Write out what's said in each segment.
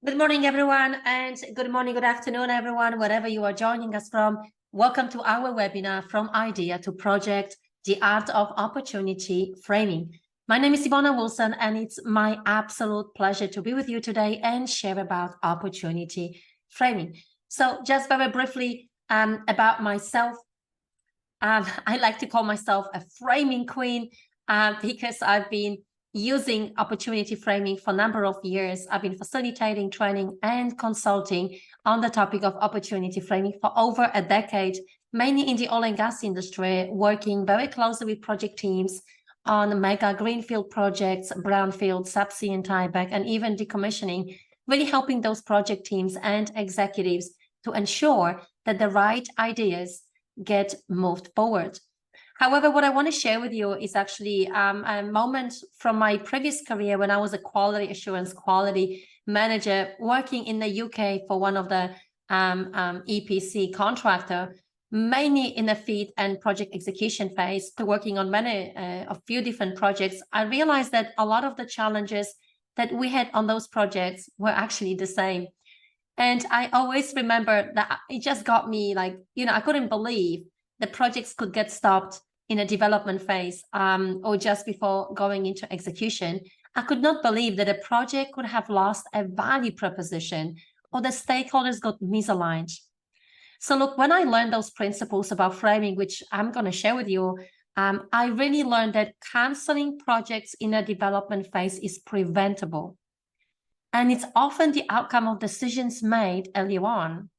Good morning, everyone, and good morning, good afternoon, everyone, wherever you are joining us from. Welcome to our webinar, From Idea to Project, the Art of Opportunity Framing. My name is Ivona Wilson, and it's my absolute pleasure to be with you today and share about opportunity framing. So just very briefly about myself, I like to call myself a framing queen because I've been using opportunity framing for a number of years. I've been facilitating, training, and consulting on the topic of opportunity framing for over a decade, mainly in the oil and gas industry, working very closely with project teams on mega greenfield projects, brownfield, subsea and tieback, and even decommissioning, really helping those project teams and executives to ensure that the right ideas get moved forward. However, what I want to share with you is actually a moment from my previous career when I was a quality assurance quality manager working in the UK for one of the EPC contractor, mainly in the FEED and project execution phase, working on a few different projects. I realized that a lot of the challenges that we had on those projects were actually the same. And I always remember that it just got me like, I couldn't believe the projects could get stopped in a development phase or just before going into execution. I could not believe that a project could have lost a value proposition or the stakeholders got misaligned. So look, when I learned those principles about framing, which I'm going to share with you, I really learned that canceling projects in a development phase is preventable. And it's often the outcome of decisions made early on.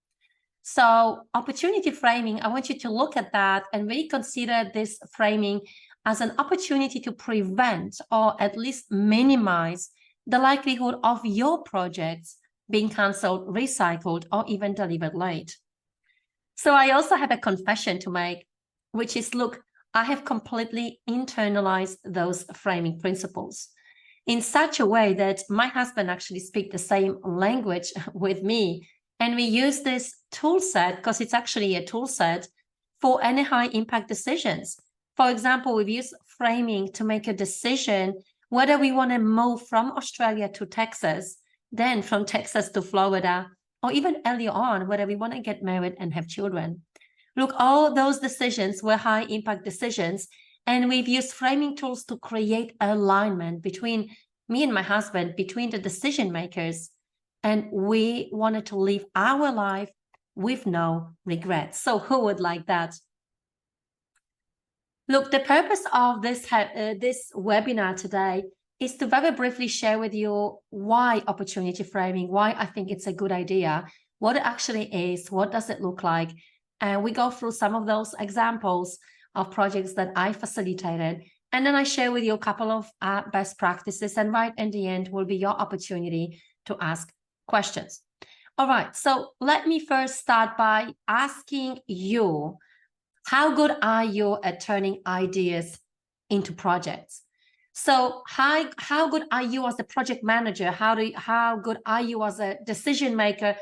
So opportunity framing, I want you to look at that and really consider this framing as an opportunity to prevent or at least minimize the likelihood of your projects being canceled, recycled, or even delivered late. So I also have a confession to make, which is, look, I have completely internalized those framing principles in such a way that my husband actually speaks the same language with me. And we use this tool set because it's actually a tool set for any high impact decisions. For example, we've used framing to make a decision whether we want to move from Australia to Texas, then from Texas to Florida, or even earlier on, whether we want to get married and have children. Look, all those decisions were high impact decisions. And we've used framing tools to create alignment between me and my husband, between the decision makers. And we wanted to live our life with no regrets. So who would like that? Look, the purpose of this webinar today is to very briefly share with you why opportunity framing, why I think it's a good idea, what it actually is, what does it look like. And we go through some of those examples of projects that I facilitated. And then I share with you a couple of best practices. And right in the end will be your opportunity to ask questions. All right, so let me first start by asking you, how good are you at turning ideas into projects? So how good are you as a project manager? How good are you as a decision maker?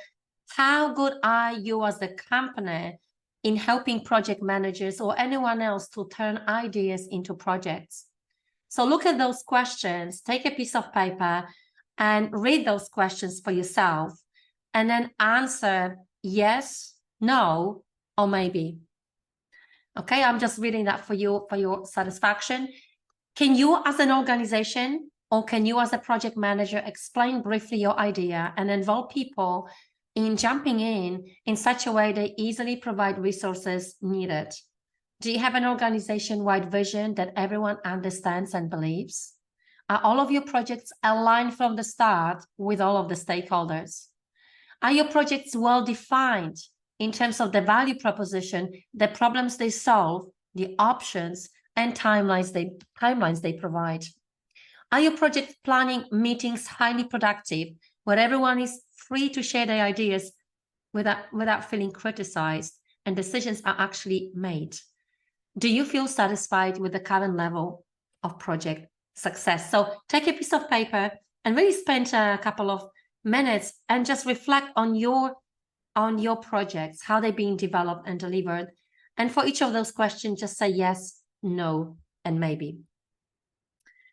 How good are you as a company in helping project managers or anyone else to turn ideas into projects? So look at those questions, take a piece of paper and read those questions for yourself, and then answer yes, no, or maybe. Okay, I'm just reading that for you for your satisfaction. Can you as an organization or can you as a project manager explain briefly your idea and involve people in jumping in such a way they easily provide resources needed? Do you have an organization-wide vision that everyone understands and believes? Are all of your projects aligned from the start with all of the stakeholders? Are your projects well-defined in terms of the value proposition, the problems they solve, the options, and timelines they provide? Are your project planning meetings highly productive, where everyone is free to share their ideas without feeling criticized and decisions are actually made? Do you feel satisfied with the current level of project success? So take a piece of paper and really spend a couple of minutes and just reflect on your projects, how they're being developed and delivered. And for each of those questions, just say yes, no, and maybe.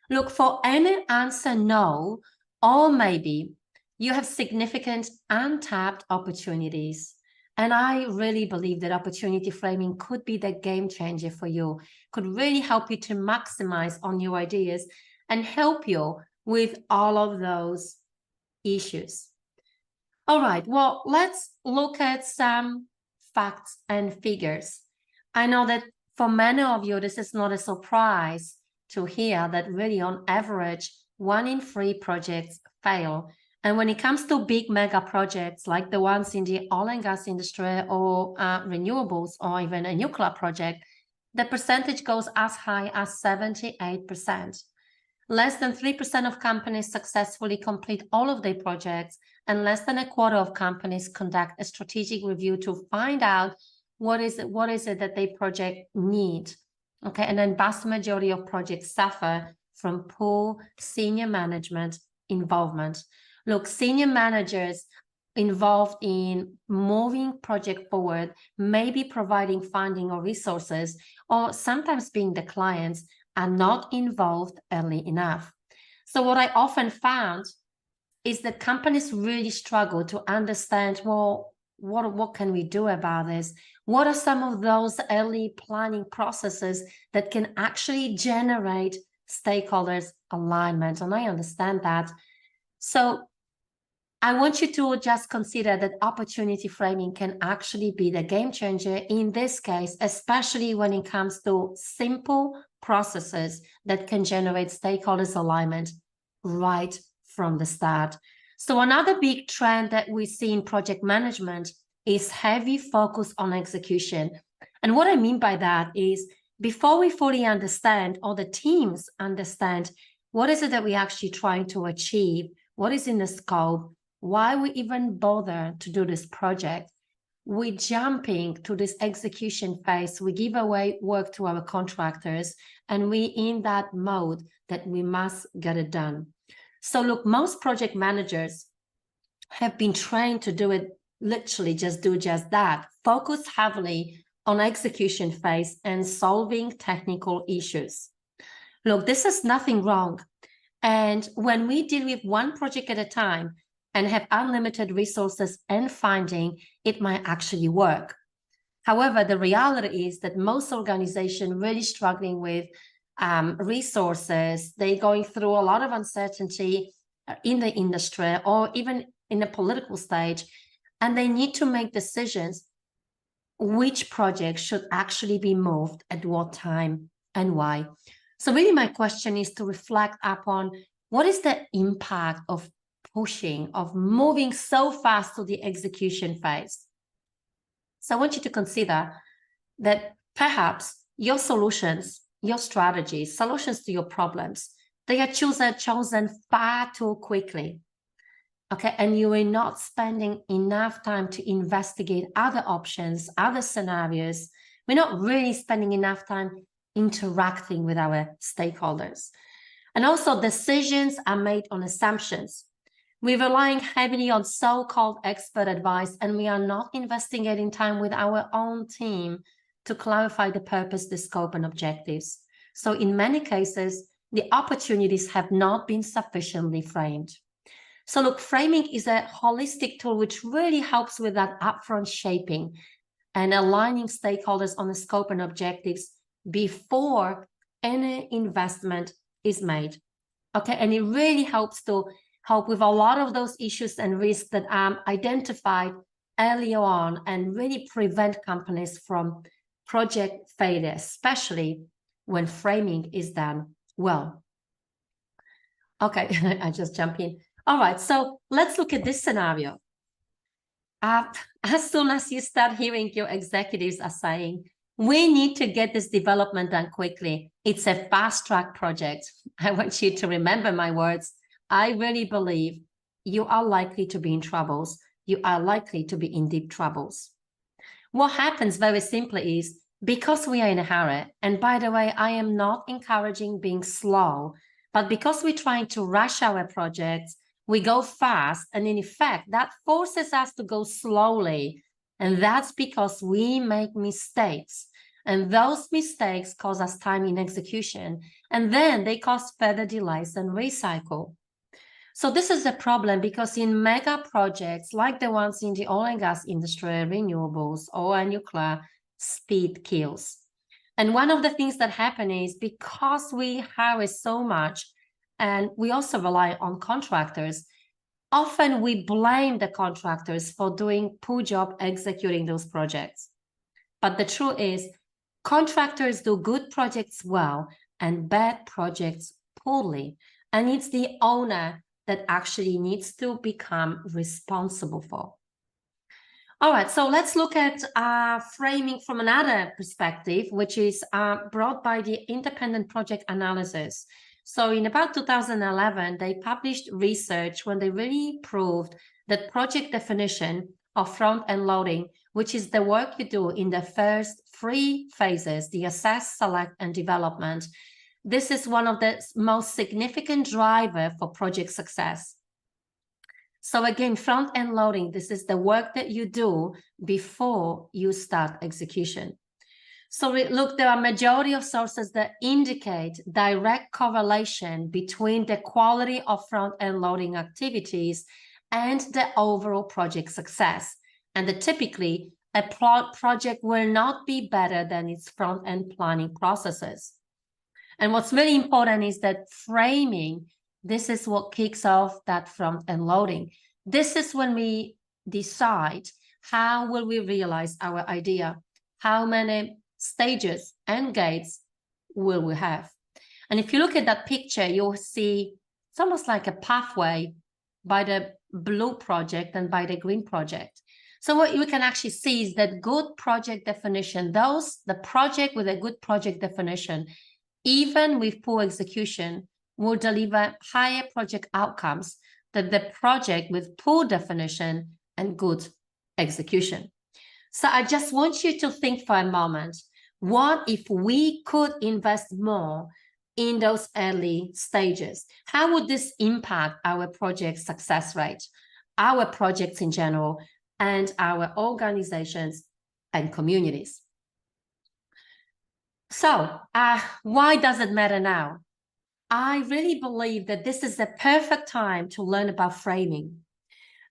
Look, for any answer no or maybe, You have significant untapped opportunities. And I really believe that opportunity framing could be the game changer for you, could really help you to maximize on your ideas and help you with all of those issues. All right, well, let's look at some facts and figures. I know that for many of you, this is not a surprise to hear that really on average, 1 in 3 projects fail. And when it comes to big mega projects like the ones in the oil and gas industry or renewables or even a nuclear project, the percentage goes as high as 78%. Less than 3% of companies successfully complete all of their projects, and less than a quarter of companies conduct a strategic review to find out what is it that their project need. Okay, and then vast majority of projects suffer from poor senior management involvement. Look, senior managers involved in moving project forward, maybe providing funding or resources, or sometimes being the clients, are not involved early enough. So what I often found is that companies really struggle to understand, well, what can we do about this? What are some of those early planning processes that can actually generate stakeholders alignment? And I understand that. So I want you to just consider that opportunity framing can actually be the game changer in this case, especially when it comes to simple processes that can generate stakeholders alignment right from the start. So another big trend that we see in project management is heavy focus on execution. And what I mean by that is before we fully understand, or the teams understand, what is it that we're actually trying to achieve, what is in the scope, why we even bother to do this project, we're jumping to this execution phase. We give away work to our contractors, and we're in that mode that we must get it done. So look, most project managers have been trained to do it, literally just that, focus heavily on execution phase and solving technical issues. Look, this is nothing wrong. And when we deal with one project at a time and have unlimited resources and funding, it might actually work. However, the reality is that most organizations really struggling with resources, they're going through a lot of uncertainty in the industry or even in the political stage, and they need to make decisions which project should actually be moved at what time and why. So really my question is to reflect upon what is the impact of pushing, of moving so fast to the execution phase. So I want you to consider that perhaps your solutions, your strategies, solutions to your problems, they are chosen far too quickly. Okay, and you are not spending enough time to investigate other options, other scenarios. We're not really spending enough time interacting with our stakeholders. And also decisions are made on assumptions. We're relying heavily on so-called expert advice, and we are not investigating time with our own team to clarify the purpose, the scope, and objectives. So in many cases, the opportunities have not been sufficiently framed. So look, framing is a holistic tool which really helps with that upfront shaping and aligning stakeholders on the scope and objectives before any investment is made. Okay, and it really helps to help with a lot of those issues and risks that are identified earlier on and really prevent companies from project failure, especially when framing is done well. Okay, I just jump in. All right, so let's look at this scenario. As soon as you start hearing your executives are saying, we need to get this development done quickly, it's a fast-track project, I want you to remember my words. I really believe you are likely to be in troubles. You are likely to be in deep troubles. What happens very simply is, because we are in a hurry, and by the way, I am not encouraging being slow, but because we're trying to rush our projects, we go fast, and in effect, that forces us to go slowly. And that's because we make mistakes. And those mistakes cause us time in execution. And then they cause further delays and recycle. So this is a problem because in mega projects like the ones in the oil and gas industry, renewables, or nuclear, speed kills. And one of the things that happen is because we hire so much and we also rely on contractors, often we blame the contractors for doing poor job executing those projects. But the truth is, contractors do good projects well and bad projects poorly. And it's the owner that actually needs to become responsible for. All right, so let's look at framing from another perspective, which is brought by the Independent Project Analysis. So in about 2011, they published research when they really proved that project definition of front-end loading, which is the work you do in the first 3 phases, the assess, select, and development, this is one of the most significant driver for project success. So again, front-end loading, this is the work that you do before you start execution. So look, there are majority of sources that indicate direct correlation between the quality of front-end loading activities and the overall project success. And that typically, a project will not be better than its front-end planning processes. And what's really important is that framing, this is what kicks off that front-end loading. This is when we decide how will we realize our idea, how many stages and gates will we have. And if you look at that picture, you'll see it's almost like a pathway by the blue project and by the green project. So what you can actually see is that good project definition, the project with a good project definition, even with poor execution, will deliver higher project outcomes than the project with poor definition and good execution. So I just want you to think for a moment, what if we could invest more in those early stages? How would this impact our project success rate, our projects in general, and our organizations and communities? So why does it matter now? I really believe that this is the perfect time to learn about framing.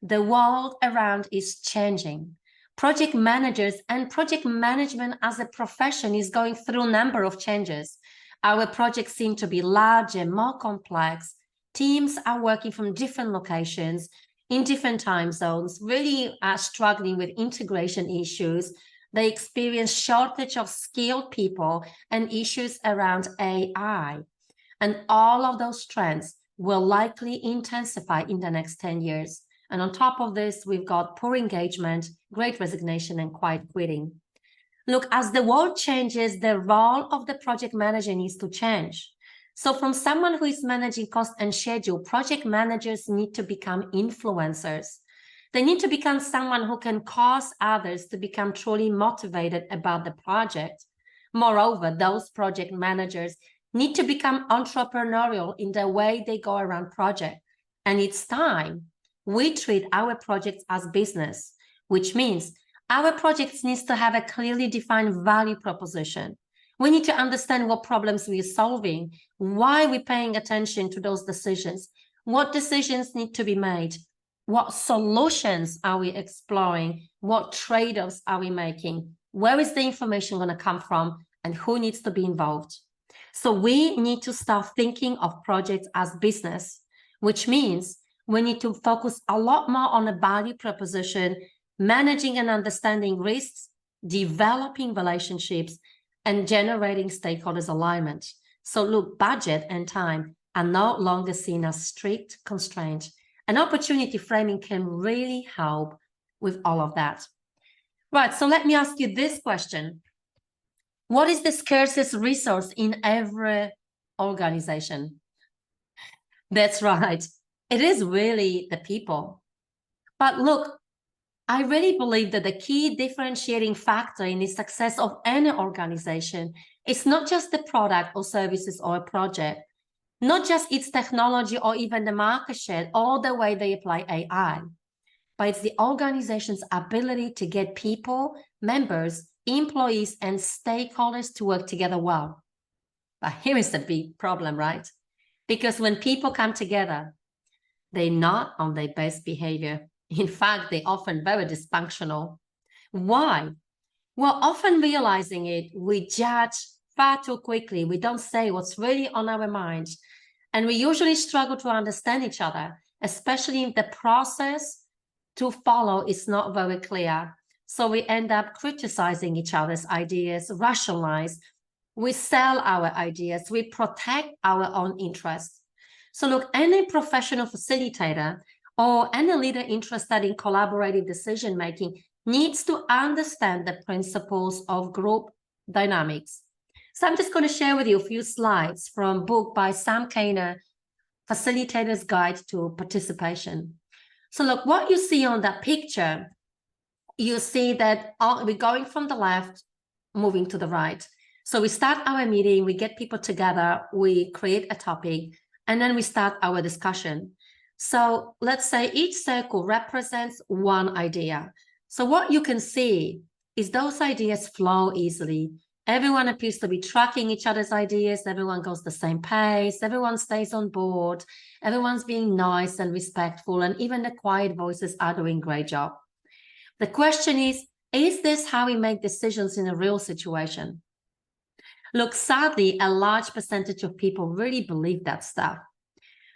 The world around is changing. Project managers and project management as a profession is going through a number of changes. Our projects seem to be larger, more complex. Teams are working from different locations, in different time zones, really are struggling with integration issues. They experience shortage of skilled people and issues around AI. And all of those trends will likely intensify in the next 10 years. And on top of this, we've got poor engagement, great resignation, and quiet quitting. Look, as the world changes, the role of the project manager needs to change. So from someone who is managing cost and schedule, project managers need to become influencers. They need to become someone who can cause others to become truly motivated about the project. Moreover, those project managers need to become entrepreneurial in the way they go around project. And it's time we treat our projects as business, which means our projects needs to have a clearly defined value proposition. We need to understand what problems we're solving, why we're paying attention to those decisions, what decisions need to be made, what solutions are we exploring, what trade-offs are we making, where is the information going to come from, and who needs to be involved. So we need to start thinking of projects as business, which means we need to focus a lot more on a value proposition, managing and understanding risks, developing relationships, and generating stakeholders alignment. So look, budget and time are no longer seen as strict constraints. And opportunity framing can really help with all of that. Right, so let me ask you this question. What is the scarcest resource in every organization? That's right. It is really the people. But look, I really believe that the key differentiating factor in the success of any organization is not just the product or services or a project, not just its technology or even the market share or the way they apply AI, but it's the organization's ability to get people, members, employees, and stakeholders to work together well. But here is the big problem, right? Because when people come together, They're not on their best behavior. In fact, they're often very dysfunctional. Why? Well, often realizing it, we judge far too quickly. We don't say what's really on our minds. And we usually struggle to understand each other, especially if the process to follow is not very clear. So we end up criticizing each other's ideas, rationalize. We sell our ideas. We protect our own interests. So look, any professional facilitator or any leader interested in collaborative decision-making needs to understand the principles of group dynamics. So I'm just going to share with you a few slides from a book by Sam Kainer, Facilitator's Guide to Participation. So look, what you see on that picture, you see that we're going from the left, moving to the right. So we start our meeting, we get people together, we create a topic, and then we start our discussion. So let's say each circle represents one idea. So what you can see is those ideas flow easily. Everyone appears to be tracking each other's ideas. Everyone goes the same pace. Everyone stays on board. Everyone's being nice and respectful. And even the quiet voices are doing a great job. The question is this how we make decisions in a real situation? Look, sadly, a large percentage of people really believe that stuff.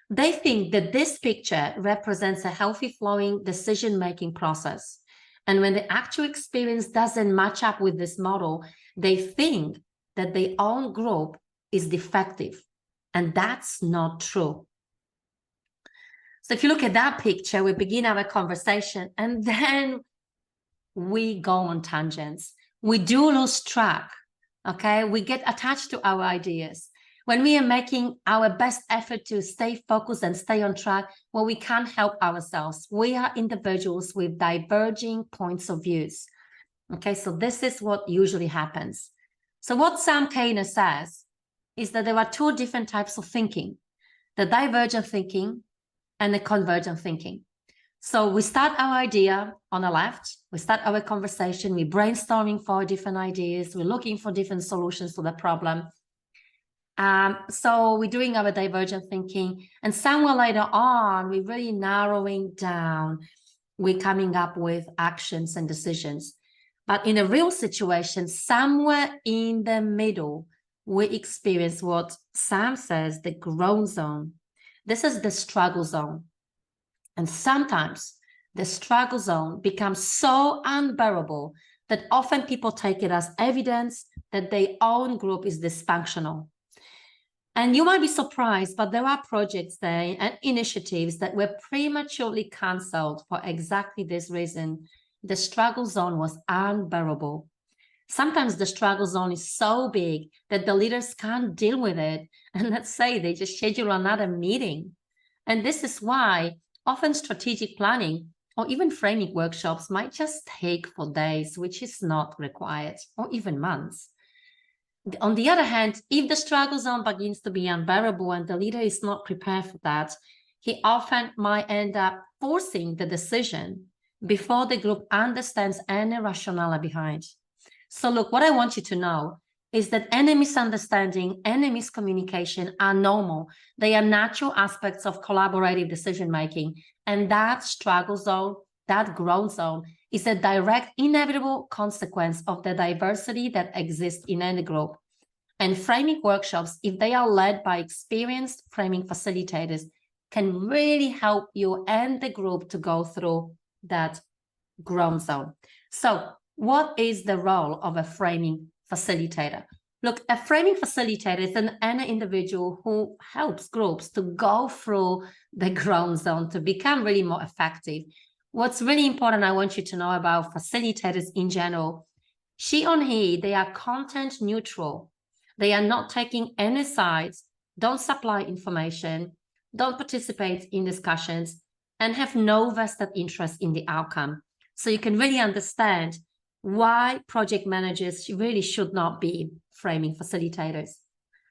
They think that this picture represents a healthy flowing decision-making process. And when the actual experience doesn't match up with this model, they think that their own group is defective. And that's not true. So if you look at that picture, we begin our conversation and then we go on tangents. We do lose track, okay? We get attached to our ideas. When we are making our best effort to stay focused and stay on track, well, we can't help ourselves. We are individuals with diverging points of views. Okay, so this is what usually happens. So what Sam Kainer says is that there are two different types of thinking, the divergent thinking and the convergent thinking. So we start our idea on the left, we start our conversation, we're brainstorming for different ideas, we're looking for different solutions to the problem. So we're doing our divergent thinking, and somewhere later on, we're really narrowing down. We're coming up with actions and decisions. But in a real situation, somewhere in the middle, we experience what Sam says, the groan zone. This is the struggle zone. And sometimes the struggle zone becomes so unbearable that often people take it as evidence that their own group is dysfunctional. And you might be surprised, but there are projects there and initiatives that were prematurely cancelled for exactly this reason. The struggle zone was unbearable. Sometimes the struggle zone is so big that the leaders can't deal with it. And let's say they just schedule another meeting. And this is why often strategic planning or even framing workshops might just take for days, which is not required, or even months. On the other hand, if the struggle zone begins to be unbearable and the leader is not prepared for that, he often might end up forcing the decision before the group understands any rationale behind. So look, what I want you to know is that any misunderstanding, any miscommunication are normal. They are natural aspects of collaborative decision-making. And that struggle zone, that groan zone, is a direct, inevitable consequence of the diversity that exists in any group. And framing workshops, if they are led by experienced framing facilitators, can really help you and the group to go through that groan zone. So what is the role of a framing facilitator? Look, a framing facilitator is an individual who helps groups to go through the groan zone to become really more effective. What's really important, I want you to know about facilitators in general, she or he, they are content neutral. They are not taking any sides, don't supply information, don't participate in discussions, and have no vested interest in the outcome. So you can really understand why project managers really should not be framing facilitators.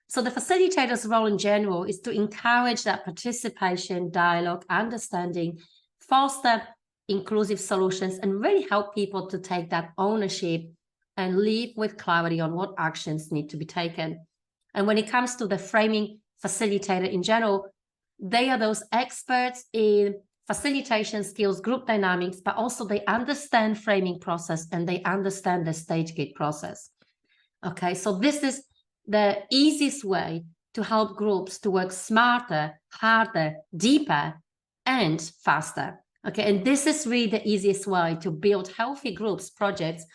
So the facilitator's role in general is to encourage that participation, dialogue, understanding, foster inclusive solutions, and really help people to take that ownership and live with clarity on what actions need to be taken. And when it comes to the framing facilitator in general, They are those experts in facilitation skills, group dynamics, but also they understand framing process and they understand the stage gate process. Okay, so this is the easiest way to help groups to work smarter, harder, deeper, and faster. Okay, and this is really the easiest way to build healthy groups, projects,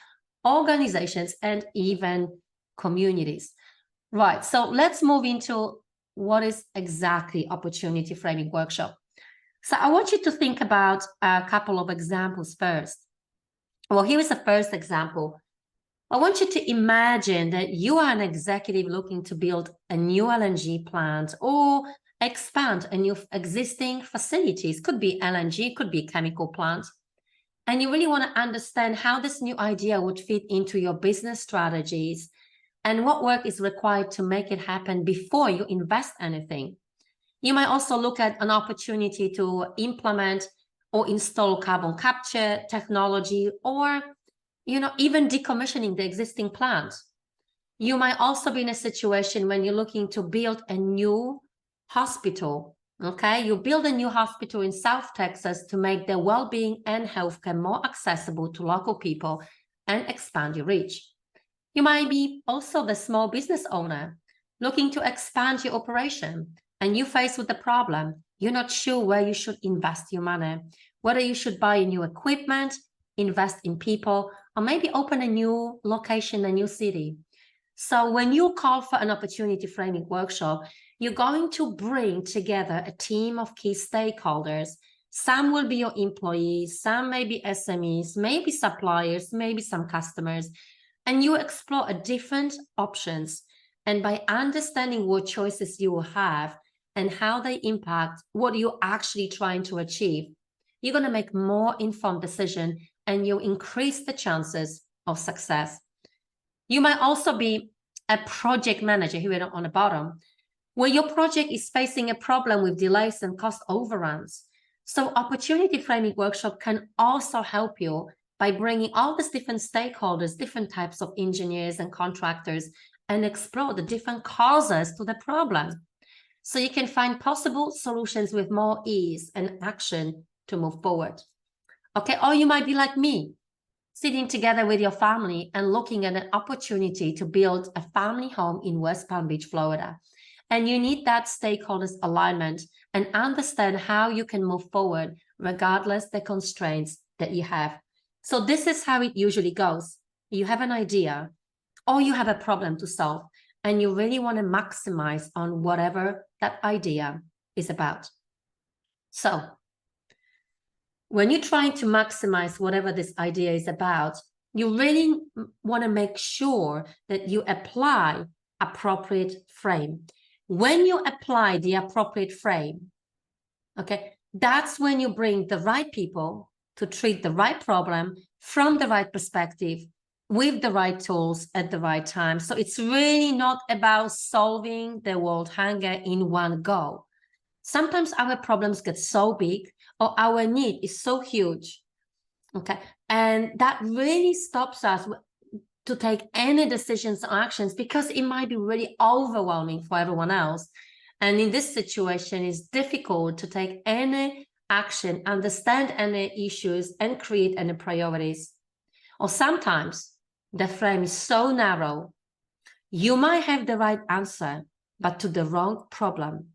organizations, and even communities. Right, so let's move into what is exactly Opportunity Framing Workshop. So I want you to think about a couple of examples first. Well, here is the first example. I want you to imagine that you are an executive looking to build a new LNG plant or expand a new existing facilities. Could be LNG, could be chemical plant. And you really want to understand how this new idea would fit into your business strategies and what work is required to make it happen before you invest anything. You might also look at an opportunity to implement or install carbon capture technology, or even decommissioning the existing plant. You might also be in a situation when you're looking to build a new hospital. Okay, you build a new hospital in South Texas to make their well-being and healthcare more accessible to local people and expand your reach. You might be also the small business owner looking to expand your operation, and you're faced with the problem. You're not sure where you should invest your money, whether you should buy new equipment, invest in people, or maybe open a new location, a new city. So when you call for an opportunity framing workshop, you're going to bring together a team of key stakeholders. Some will be your employees, some may be SMEs, maybe suppliers, maybe some customers, and you explore different options. And by understanding what choices you will have and how they impact what you're actually trying to achieve, you're going to make more informed decisions and you increase the chances of success. You might also be a project manager here on the bottom, where your project is facing a problem with delays and cost overruns. So Opportunity Framing Workshop can also help you by bringing all these different stakeholders, different types of engineers and contractors, and explore the different causes to the problem. So you can find possible solutions with more ease and action to move forward. Okay, or you might be like me, sitting together with your family and looking at an opportunity to build a family home in West Palm Beach, Florida. And you need that stakeholders alignment and understand how you can move forward regardless the constraints that you have. So this is how it usually goes. You have an idea or you have a problem to solve, and you really want to maximize on whatever that idea is about. So when you're trying to maximize whatever this idea is about, you really want to make sure that you apply appropriate frame. When you apply the appropriate frame, okay, that's when you bring the right people to treat the right problem from the right perspective with the right tools at the right time. So it's really not about solving the world hunger in one go. Sometimes our problems get so big or our need is so huge, okay, and that really stops us to take any decisions or actions because it might be really overwhelming for everyone else. And in this situation, it's difficult to take any action, understand any issues, and create any priorities. Or sometimes the frame is so narrow, you might have the right answer, but to the wrong problem.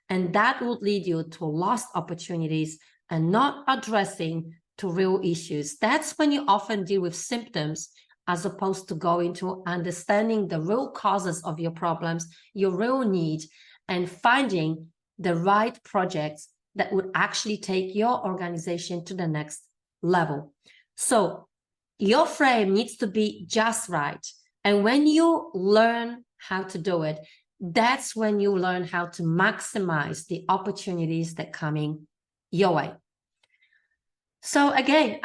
And that would lead you to lost opportunities and not addressing to real issues. That's when you often deal with symptoms as opposed to going to understanding the real causes of your problems, your real need, and finding the right projects that would actually take your organization to the next level. So your frame needs to be just right. And when you learn how to do it, that's when you learn how to maximize the opportunities that are coming your way. So again,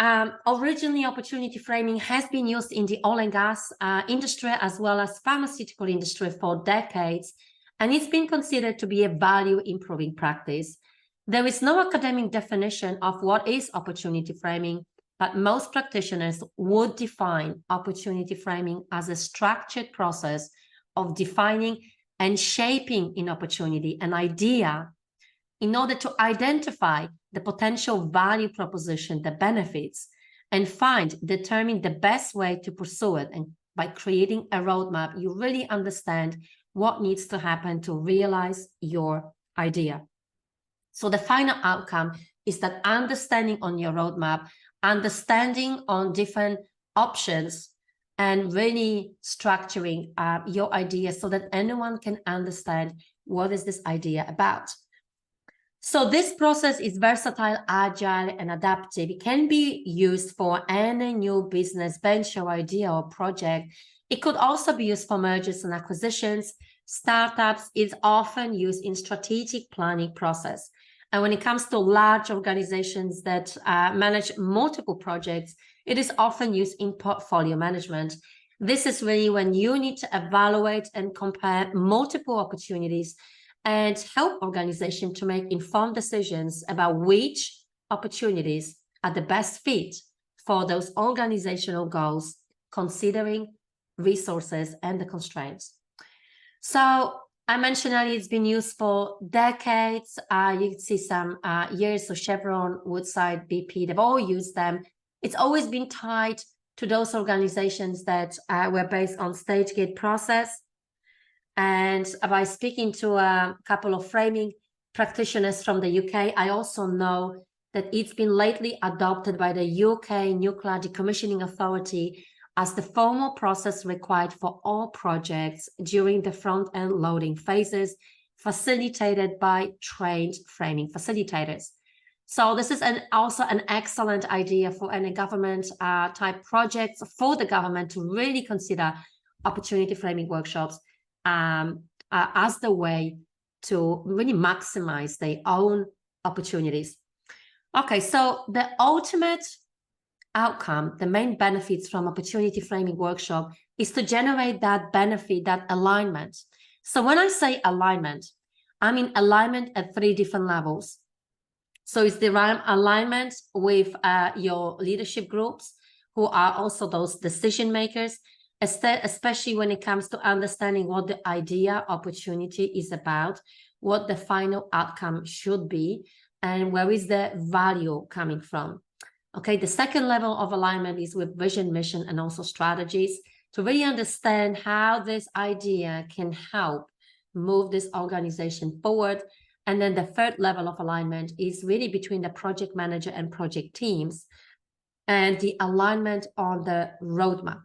originally opportunity framing has been used in the oil and gas industry as well as pharmaceutical industry for decades, and it's been considered to be a value improving practice. There is no academic definition of what is opportunity framing, but most practitioners would define opportunity framing as a structured process of defining and shaping an opportunity, an idea, in order to identify the potential value proposition, the benefits, and determine the best way to pursue it. And by creating a roadmap, you really understand what needs to happen to realize your idea. So the final outcome is that understanding on your roadmap, understanding on different options, and really structuring your idea so that anyone can understand what is this idea about. So this process is versatile, agile, and adaptive. It can be used for any new business venture, idea, or project. It could also be used for mergers and acquisitions. Startups is often used in strategic planning process. And when it comes to large organizations that manage multiple projects, it is often used in portfolio management. This is really when you need to evaluate and compare multiple opportunities and help organizations to make informed decisions about which opportunities are the best fit for those organizational goals, considering resources and the constraints. So I mentioned earlier, it's been used for decades. You can see some years, so Chevron, Woodside, BP, they've all used them. It's always been tied to those organizations that were based on stage gate process. And by speaking to a couple of framing practitioners from the UK, I also know that it's been lately adopted by the UK Nuclear Decommissioning Authority as the formal process required for all projects during the front-end loading phases, facilitated by trained framing facilitators. So this is also an excellent idea for any government type projects, for the government to really consider opportunity framing workshops as the way to really maximize their own opportunities. Okay, so the ultimate outcome, the main benefits from opportunity framing workshop is to generate that benefit, that alignment. So when I say alignment, I mean alignment at 3 different levels. So it's the alignment with your leadership groups, who are also those decision makers, especially when it comes to understanding what the idea opportunity is about, what the final outcome should be, and where is the value coming from. Okay, the second level of alignment is with vision, mission, and also strategies to really understand how this idea can help move this organization forward. And then the third level of alignment is really between the project manager and project teams and the alignment on the roadmap.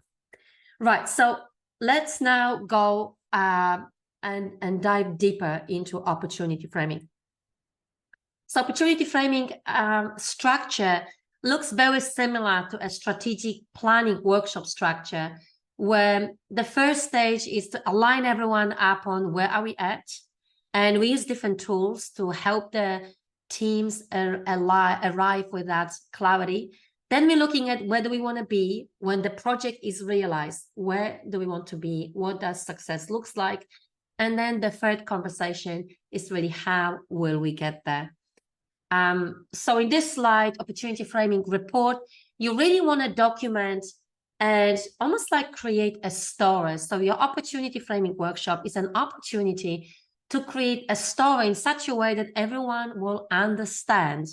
Right, so let's now go and dive deeper into opportunity framing. So opportunity framing structure looks very similar to a strategic planning workshop structure, where the first stage is to align everyone up on where are we at, and we use different tools to help the teams arrive with that clarity. Then we're looking at where do we want to be when the project is realized, where do we want to be, what does success looks like, and then the third conversation is really how will we get there. So in this slide, opportunity framing report, you really want to document and almost like create a story. So your opportunity framing workshop is an opportunity to create a story in such a way that everyone will understand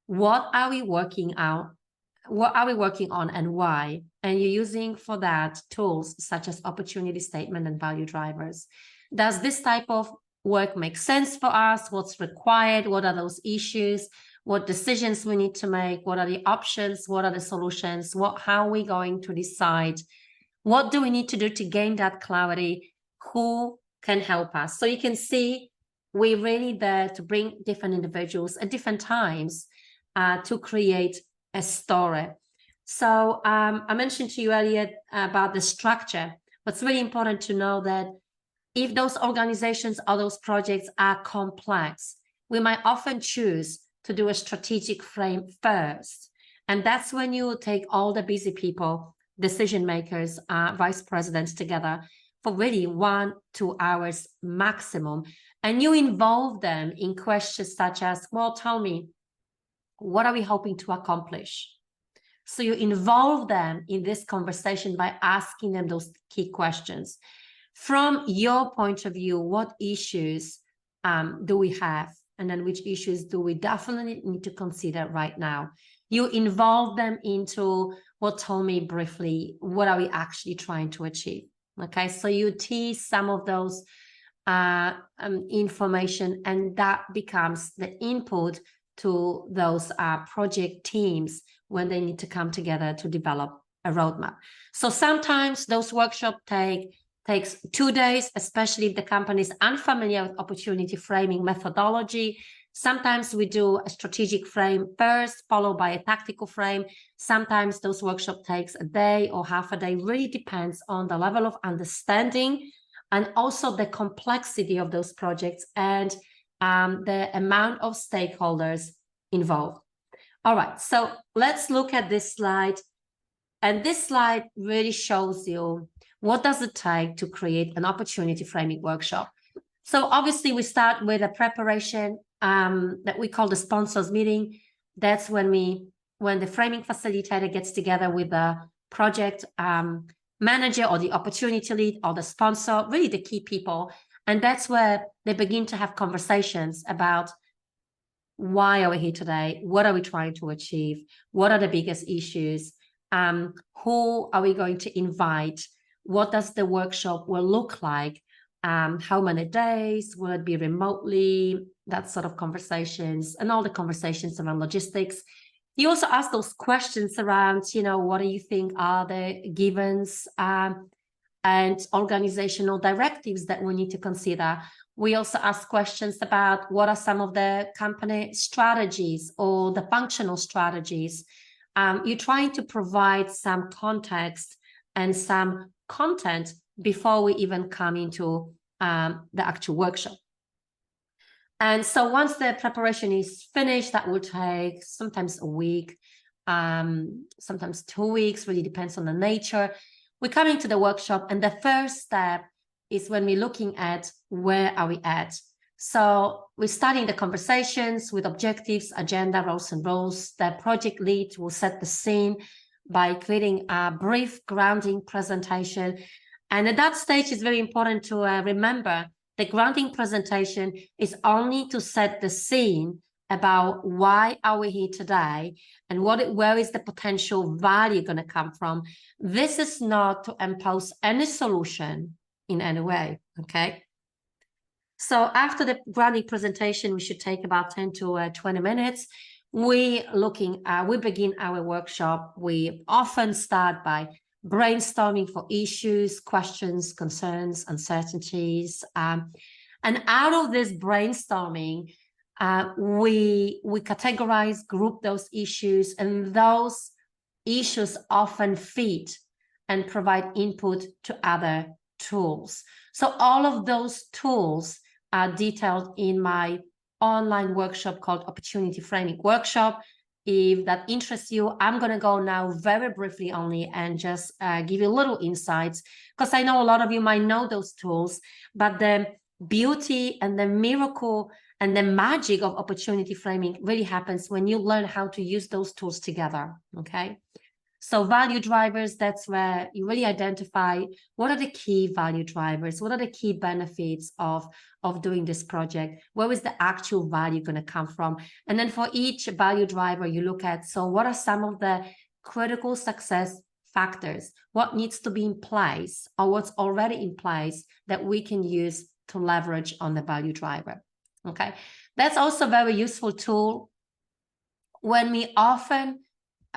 what are we working on and why. And you're using for that tools such as opportunity statement and value drivers. Does this type of work make sense for us? What's required? What are those issues? What decisions we need to make? What are the options? What are the solutions? How are we going to decide? What do we need to do to gain that clarity? Who can help us? So you can see we're really there to bring different individuals at different times to create a story. So I mentioned to you earlier about the structure. What's really important to know that if those organizations or those projects are complex, we might often choose to do a strategic frame first. And that's when you take all the busy people, decision makers, vice presidents together for really 1-2 hours maximum. And you involve them in questions such as, well, tell me, what are we hoping to accomplish? So you involve them in this conversation by asking them those key questions. From your point of view, what issues do we have? and then which issues do we definitely need to consider right now. You involve them into, well, tell me briefly, what are we actually trying to achieve? Okay, so you tease some of those information, and that becomes the input to those project teams when they need to come together to develop a roadmap. So sometimes those workshops takes 2 days, especially if the company is unfamiliar with opportunity framing methodology. Sometimes we do a strategic frame first, followed by a tactical frame. Sometimes those workshops takes a day or half a day, really depends on the level of understanding and also the complexity of those projects and the amount of stakeholders involved. All right, so let's look at this slide. And this slide really shows you what does it take to create an opportunity framing workshop. So obviously we start with a preparation that we call the sponsors meeting. That's when the framing facilitator gets together with the project manager or the opportunity lead or the sponsor, really the key people. And that's where they begin to have conversations about why are we here today? What are we trying to achieve? What are the biggest issues? Who are we going to invite? What does the workshop will look like? How many days? Will it be remotely? That sort of conversations, and all the conversations around logistics. You also ask those questions around, what do you think are the givens and organizational directives that we need to consider? We also ask questions about what are some of the company strategies or the functional strategies. You're trying to provide some context and some content before we even come into the actual workshop. And so once the preparation is finished, that will take sometimes a week, sometimes 2 weeks, really depends on the nature. We're coming to the workshop, and the first step is when we're looking at where are we at. So we're starting the conversations with objectives, agenda, roles and roles. The project lead will set the scene by creating a brief grounding presentation. And at that stage, it's very important to remember the grounding presentation is only to set the scene about why are we here today and where is the potential value going to come from. This is not to impose any solution in any way, okay? So after the grounding presentation, we should take about 10 to 20 minutes. We begin our workshop. We often start by brainstorming for issues, questions, concerns, uncertainties. And out of this brainstorming, we categorize, group those issues, and those issues often feed and provide input to other tools. So all of those tools are detailed in my online workshop called Opportunity Framing Workshop. If that interests you, I'm going to go now very briefly only and just give you little insights, because I know a lot of you might know those tools, but the beauty and the miracle and the magic of opportunity framing really happens when you learn how to use those tools together, okay? So value drivers, that's where you really identify what are the key value drivers, what are the key benefits of doing this project, where is the actual value going to come from? And then for each value driver, you look at, so what are some of the critical success factors? What needs to be in place or what's already in place that we can use to leverage on the value driver, okay? That's also a very useful tool when we often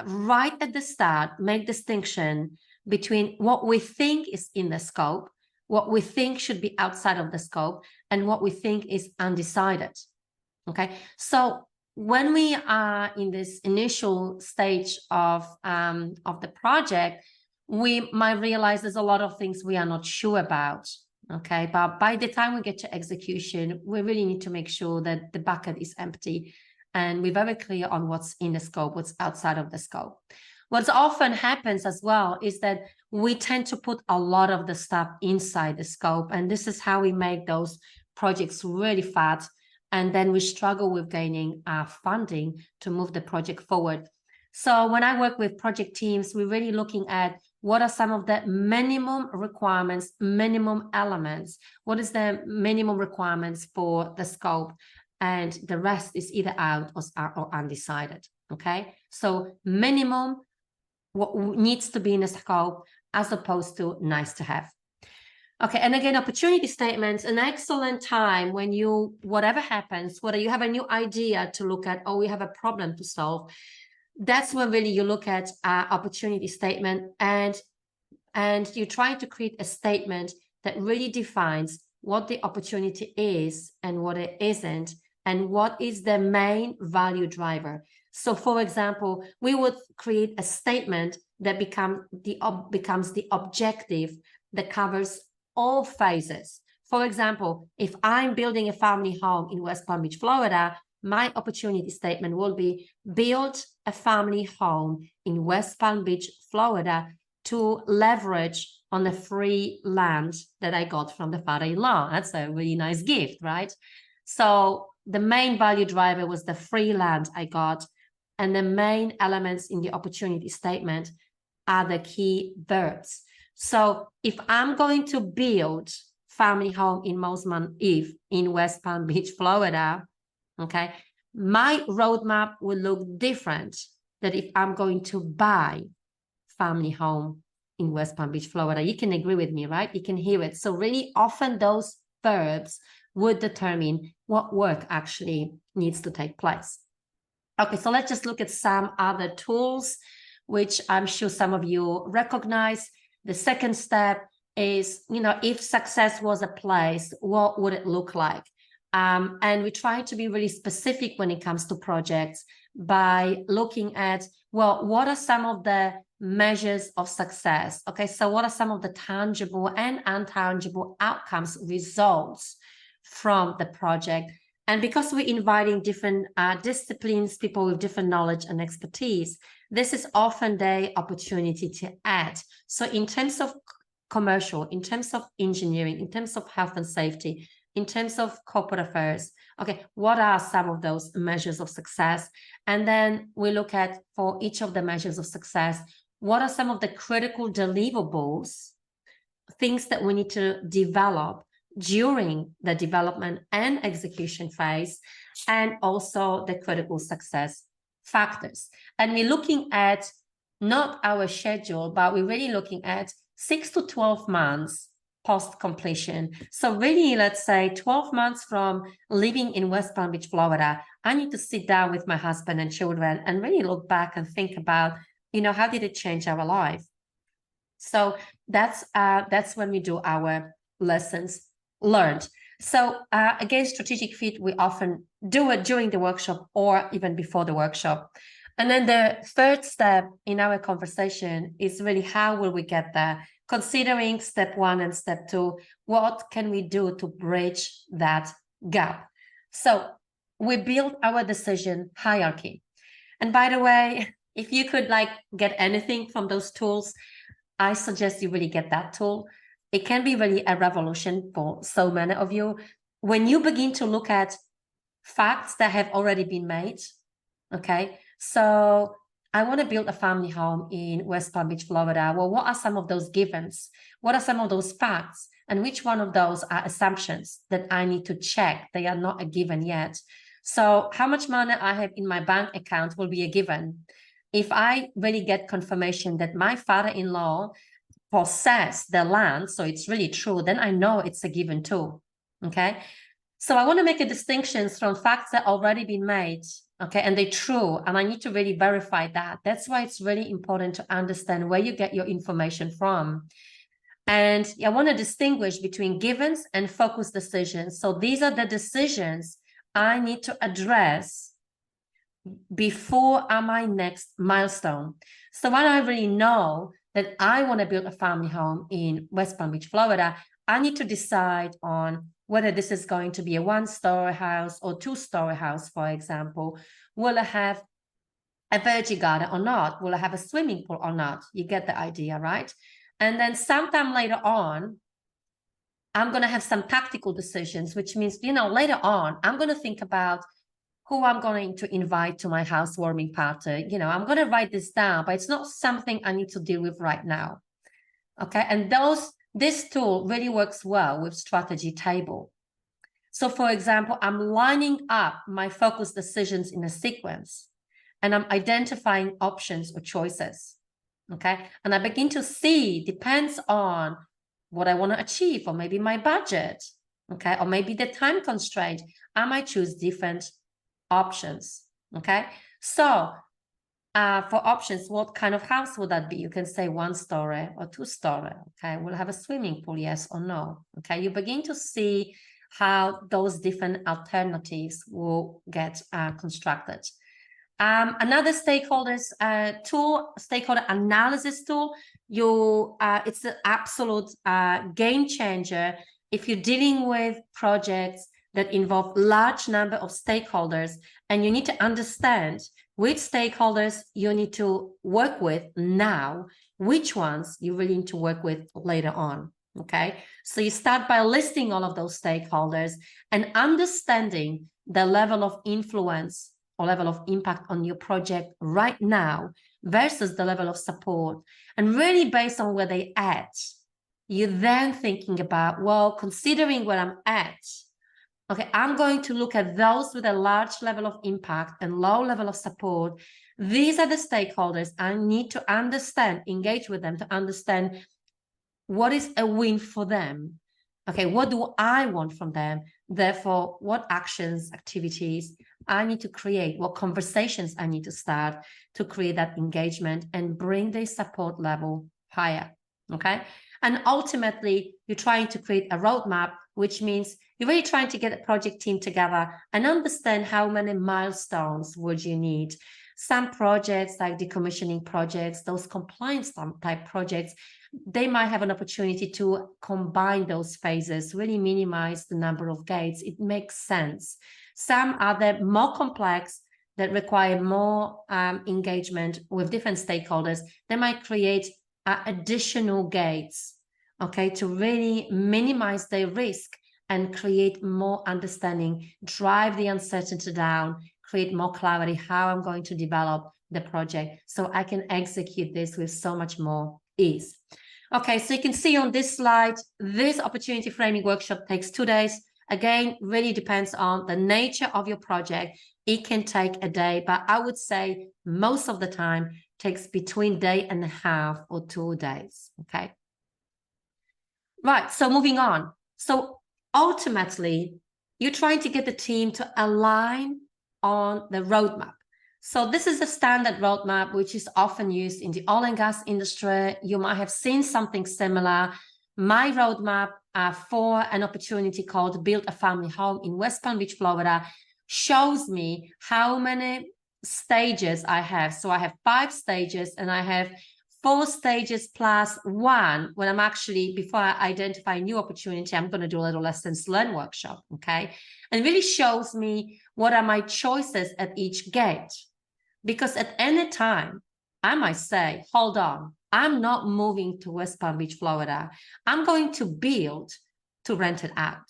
right at the start make distinction between what we think is in the scope, what we think should be outside of the scope, and what we think is undecided, okay? So when we are in this initial stage of the project, we might realize there's a lot of things we are not sure about, okay? But by the time we get to execution, we really need to make sure that the bucket is empty and we're very clear on what's in the scope, what's outside of the scope. What often happens as well is that we tend to put a lot of the stuff inside the scope, and this is how we make those projects really fat, and then we struggle with gaining funding to move the project forward. So when I work with project teams, we're really looking at what are some of the minimum requirements, minimum elements, what is the minimum requirements for the scope, and the rest is either out or undecided. Okay, so minimum what needs to be in a scope as opposed to nice to have. Okay, and again, opportunity statements, an excellent time when you, whatever happens, whether you have a new idea to look at or you have a problem to solve, that's when really you look at opportunity statement, and you try to create a statement that really defines what the opportunity is and what it isn't, and what is the main value driver. So for example, we would create a statement that becomes the objective that covers all phases. For example, if I'm building a family home in West Palm Beach, Florida, my opportunity statement will be build a family home in West Palm Beach, Florida to leverage on the free land that I got from the father-in-law. That's a really nice gift, right? So the main value driver was the free land I got, and the main elements in the opportunity statement are the key verbs. So if I'm going to build family home in Mosman Eve in West Palm Beach, Florida, okay, my roadmap will look different than if I'm going to buy family home in West Palm Beach, Florida. You can agree with me, right? You can hear it. So really often those verbs would determine what work actually needs to take place. Okay, so let's just look at some other tools, which I'm sure some of you recognize. The second step is, if success was a place, what would it look like? And we try to be really specific when it comes to projects by looking at, well, what are some of the measures of success? Okay, so what are some of the tangible and intangible outcomes, results from the project? And because we're inviting different disciplines, people with different knowledge and expertise, this is often the opportunity to add. So in terms of commercial, in terms of engineering, in terms of health and safety, in terms of corporate affairs, okay, what are some of those measures of success? And then we look at, for each of the measures of success, what are some of the critical deliverables, things that we need to develop during the development and execution phase, and also the critical success factors. And we're looking at not our schedule, but we're really looking at 6 to 12 months post-completion. So really, let's say 12 months from living in West Palm Beach, Florida, I need to sit down with my husband and children and really look back and think about, how did it change our life? So that's when we do our lessons learned. So again, strategic fit, we often do it during the workshop or even before the workshop. And then the third step in our conversation is really, how will we get there? Considering step 1 and step 2, what can we do to bridge that gap? So we build our decision hierarchy. And by the way, if you could get anything from those tools, I suggest you really get that tool. It can be really a revolution for so many of you. When you begin to look at facts that have already been made, okay, so I want to build a family home in West Palm Beach, Florida. Well, what are some of those givens? What are some of those facts? And which one of those are assumptions that I need to check? They are not a given yet. So how much money I have in my bank account will be a given. If I really get confirmation that my father-in-law possess the land, so it's really true, then I know it's a given too. Okay, so I want to make a distinction from facts that already been made, okay, and they're true, and I need to really verify that. That's why it's really important to understand where you get your information from. And I want to distinguish between givens and focused decisions. So these are the decisions I need to address before my next milestone. So when I really know that I want to build a family home in West Palm Beach, Florida, I need to decide on whether this is going to be a 1-story house or 2-story house, for example. Will I have a veggie garden or not? Will I have a swimming pool or not? You get the idea, right? And then sometime later on, I'm going to have some tactical decisions, which means, later on, I'm going to think about who I'm going to invite to my housewarming party. I'm going to write this down, but it's not something I need to deal with right now. Okay, and this tool really works well with strategy table. So for example, I'm lining up my focus decisions in a sequence, and I'm identifying options or choices, okay? And I begin to see, depends on what I want to achieve, or maybe my budget, okay? Or maybe the time constraint, I might choose different options, okay? So for options, what kind of house would that be? You can say 1-story or 2-story, okay? We'll have a swimming pool, yes or no, okay? You begin to see how those different alternatives will get constructed. Another stakeholders tool, stakeholder analysis tool, it's an absolute game changer if you're dealing with projects that involve large number of stakeholders, and you need to understand which stakeholders you need to work with now, which ones you really need to work with later on. Okay, so you start by listing all of those stakeholders and understanding the level of influence or level of impact on your project right now versus the level of support. And really based on where they at, you're then thinking about, well, considering where I'm at, okay, I'm going to look at those with a large level of impact and low level of support. These are the stakeholders I need to understand, engage with them to understand what is a win for them. Okay, what do I want from them? Therefore, what actions, activities I need to create, what conversations I need to start to create that engagement and bring their support level higher, okay? And ultimately, you're trying to create a roadmap, which means you're really trying to get a project team together and understand how many milestones would you need. Some projects, like decommissioning projects, those compliance type projects, they might have an opportunity to combine those phases, really minimize the number of gates. It makes sense. Some are more complex that require more engagement with different stakeholders. They might create additional gates, okay, to really minimize their risk and create more understanding, drive the uncertainty down, create more clarity how I'm going to develop the project so I can execute this with so much more ease. Okay, so you can see on this slide, this opportunity framing workshop takes 2 days. Again, really depends on the nature of your project. It can take a day, but I would say most of the time takes between day and a half or 2 days, okay? Right, so moving on. So ultimately, you're trying to get the team to align on the roadmap. So this is a standard roadmap, which is often used in the oil and gas industry. You might have seen something similar. My roadmap for an opportunity called Build a Family Home in West Palm Beach, Florida, shows me how many stages I have. So I have 5 stages, and I have 4 stages plus 1 when I'm actually, before I identify a new opportunity, I'm going to do a little lessons learned workshop, okay? And really shows me what are my choices at each gate. Because at any time, I might say, hold on, I'm not moving to West Palm Beach, Florida. I'm going to build to rent it out,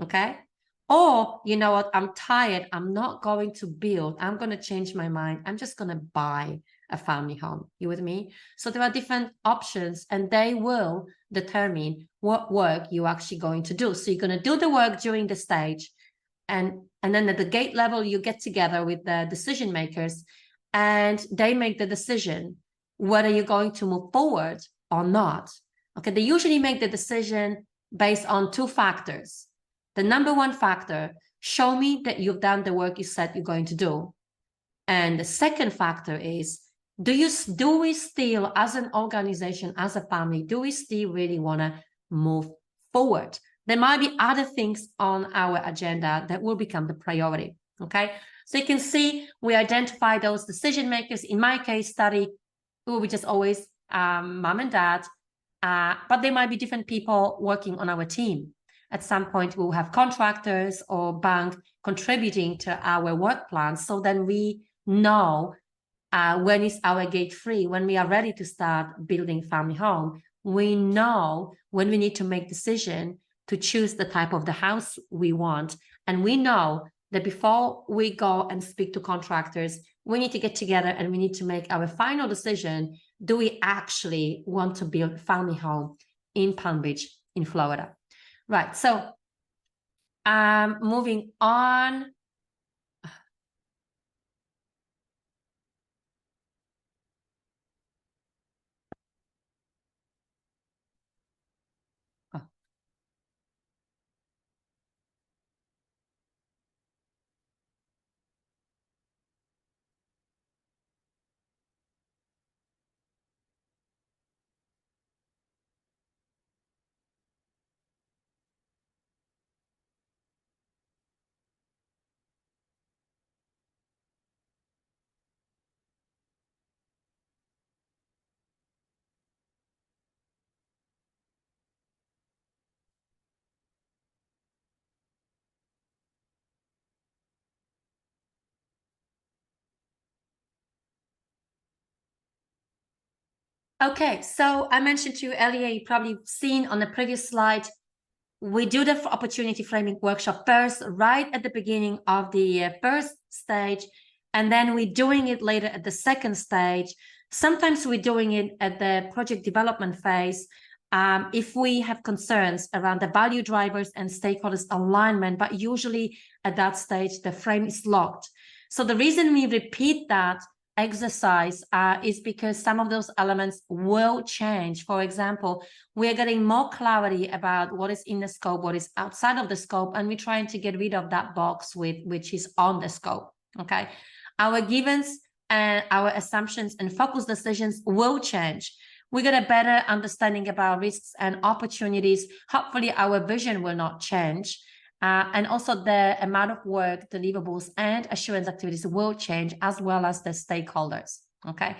okay? Or, you know what, I'm tired, I'm not going to build, I'm going to change my mind, I'm just going to buy a family home. You with me? So there are different options, and they will determine what work you're actually going to do. So you're going to do the work during the stage, and then at the gate level, you get together with the decision makers, and they make the decision whether you're going to move forward or not. Okay, they usually make the decision based on 2 factors. The number 1 factor, show me that you've done the work you said you're going to do. And the second factor is, do we still, as an organization, as a family, do we still really want to move forward? There might be other things on our agenda that will become the priority, okay? So you can see we identify those decision makers. In my case study, it will be just always mom and dad, but there might be different people working on our team. At some point, we'll have contractors or bank contributing to our work plan. So then we know when is our gate free, when we are ready to start building family home. We know when we need to make decision to choose the type of the house we want. And we know that before we go and speak to contractors, we need to get together and we need to make our final decision. Do we actually want to build a family home in Palm Beach, in Florida? Right, so Moving on. Okay, so I mentioned to you earlier, you probably seen on the previous slide, we do the opportunity framing workshop first, right at the beginning of the first stage, and then we're doing it later at the second stage. Sometimes we're doing it at the project development phase if we have concerns around the value drivers and stakeholders alignment, but usually at that stage, the frame is locked. So the reason we repeat that exercise is because some of those elements will change. For example, we're getting more clarity about what is in the scope, what is outside of the scope, and we're trying to get rid of that box which is on the scope. Okay, our givens and our assumptions and focus decisions will change. We get a better understanding about risks and opportunities. Hopefully our vision will not change. And also the amount of work, deliverables, and assurance activities will change, as well as the stakeholders, okay?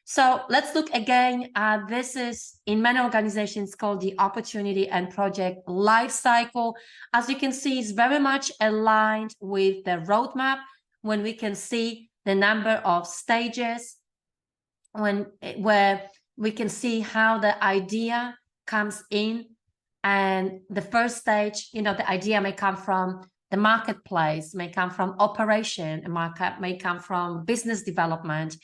So let's look again. This is, in many organizations, called the opportunity and project life cycle. As you can see, it's very much aligned with the roadmap when we can see the number of stages, where we can see how the idea comes in. And the first stage, the idea may come from the marketplace, may come from operation, a market may come from business development.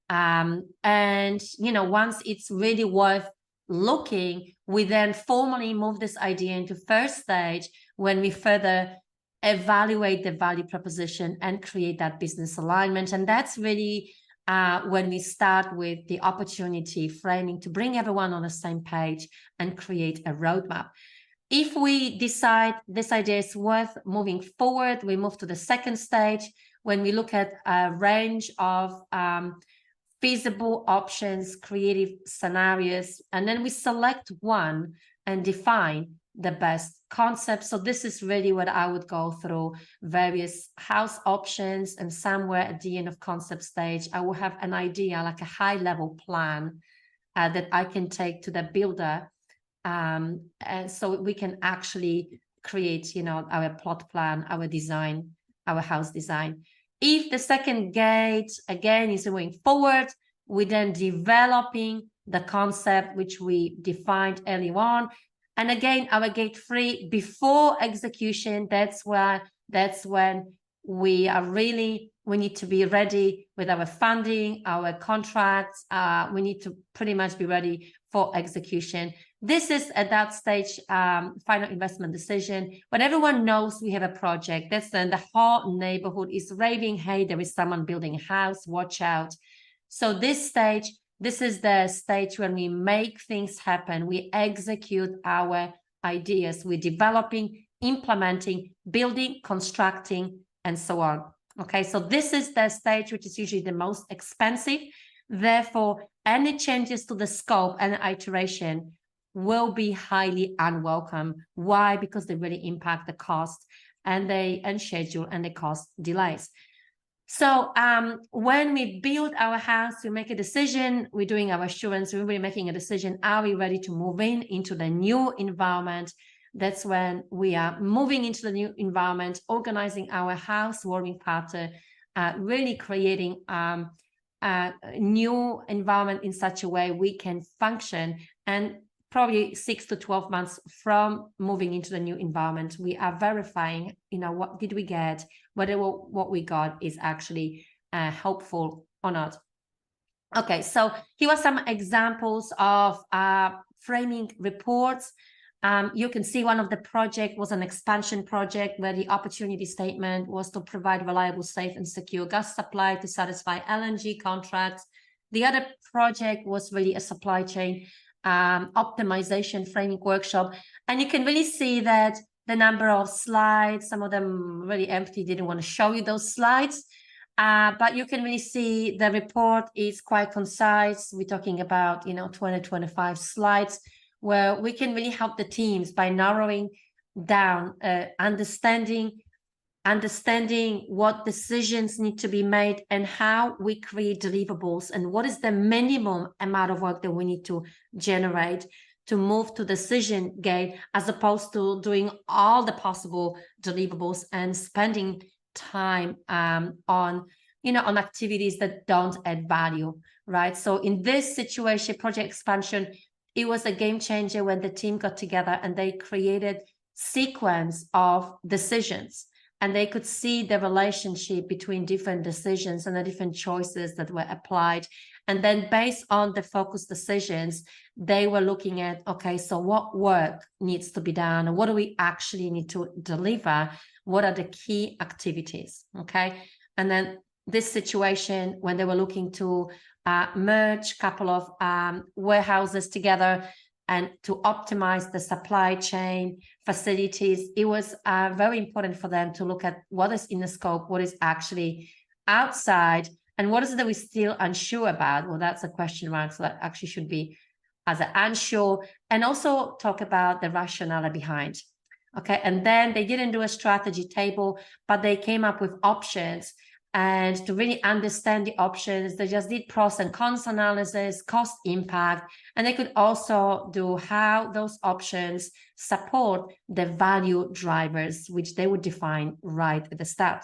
And, once it's really worth looking, we then formally move this idea into first stage when we further evaluate the value proposition and create that business alignment. And that's really when we start with the opportunity framing to bring everyone on the same page and create a roadmap. If we decide this idea is worth moving forward, we move to the second stage when we look at a range of feasible options, creative scenarios, and then we select one and define the best concept. So this is really what I would go through various house options, and somewhere at the end of concept stage, I will have an idea, like a high level plan that I can take to the builder. And so we can actually create, our plot plan, our design, our house design. If the second gate, again, is moving forward, we then developing the concept which we defined early on. And again, our gate 3, before execution, that's when we need to be ready with our funding, our contracts. We need to pretty much be ready for execution. This is at that stage, final investment decision. When everyone knows we have a project, that's when the whole neighborhood is raving, hey, there is someone building a house, watch out. So this is the stage when we make things happen. We execute our ideas. We're developing, implementing, building, constructing, and so on. Okay, so this is the stage which is usually the most expensive. Therefore, any changes to the scope and iteration will be highly unwelcome. Why? Because they really impact the cost and schedule and the cost delays. So when we build our house, we make a decision, we're doing our assurance, we're making a decision, are we ready to move into the new environment? That's when we are moving into the new environment, organizing our housewarming pattern, really creating a new environment in such a way we can function. And probably 6 to 12 months from moving into the new environment, we are verifying, what did we get, whether what we got is actually helpful or not. Okay, so here are some examples of framing reports. You can see one of the project was an expansion project where the opportunity statement was to provide reliable, safe and secure gas supply to satisfy LNG contracts. The other project was really a supply chain optimization framing workshop. And you can really see that the number of slides, some of them really empty, didn't want to show you those slides. But you can really see the report is quite concise. We're talking about, 20, 25 slides, where we can really help the teams by narrowing down, understanding what decisions need to be made and how we create deliverables and what is the minimum amount of work that we need to generate to move to decision gate, as opposed to doing all the possible deliverables and spending time on activities that don't add value, right? So in this situation, project expansion, it was a game changer when the team got together and they created sequence of decisions, and they could see the relationship between different decisions and the different choices that were applied. And then based on the focused decisions, they were looking at, okay, so what work needs to be done? What do we actually need to deliver? What are the key activities? Okay. And then this situation, when they were looking to merge a couple of warehouses together and to optimize the supply chain facilities, it was very important for them to look at what is in the scope, what is actually outside, and what is it that we're still unsure about. Well, that's a question mark, so that actually should be as an unsure, and also talk about the rationale behind. Okay, and then they didn't do a strategy table, but they came up with options. And to really understand the options, they just did pros and cons analysis, cost impact, and they could also do how those options support the value drivers, which they would define right at the start.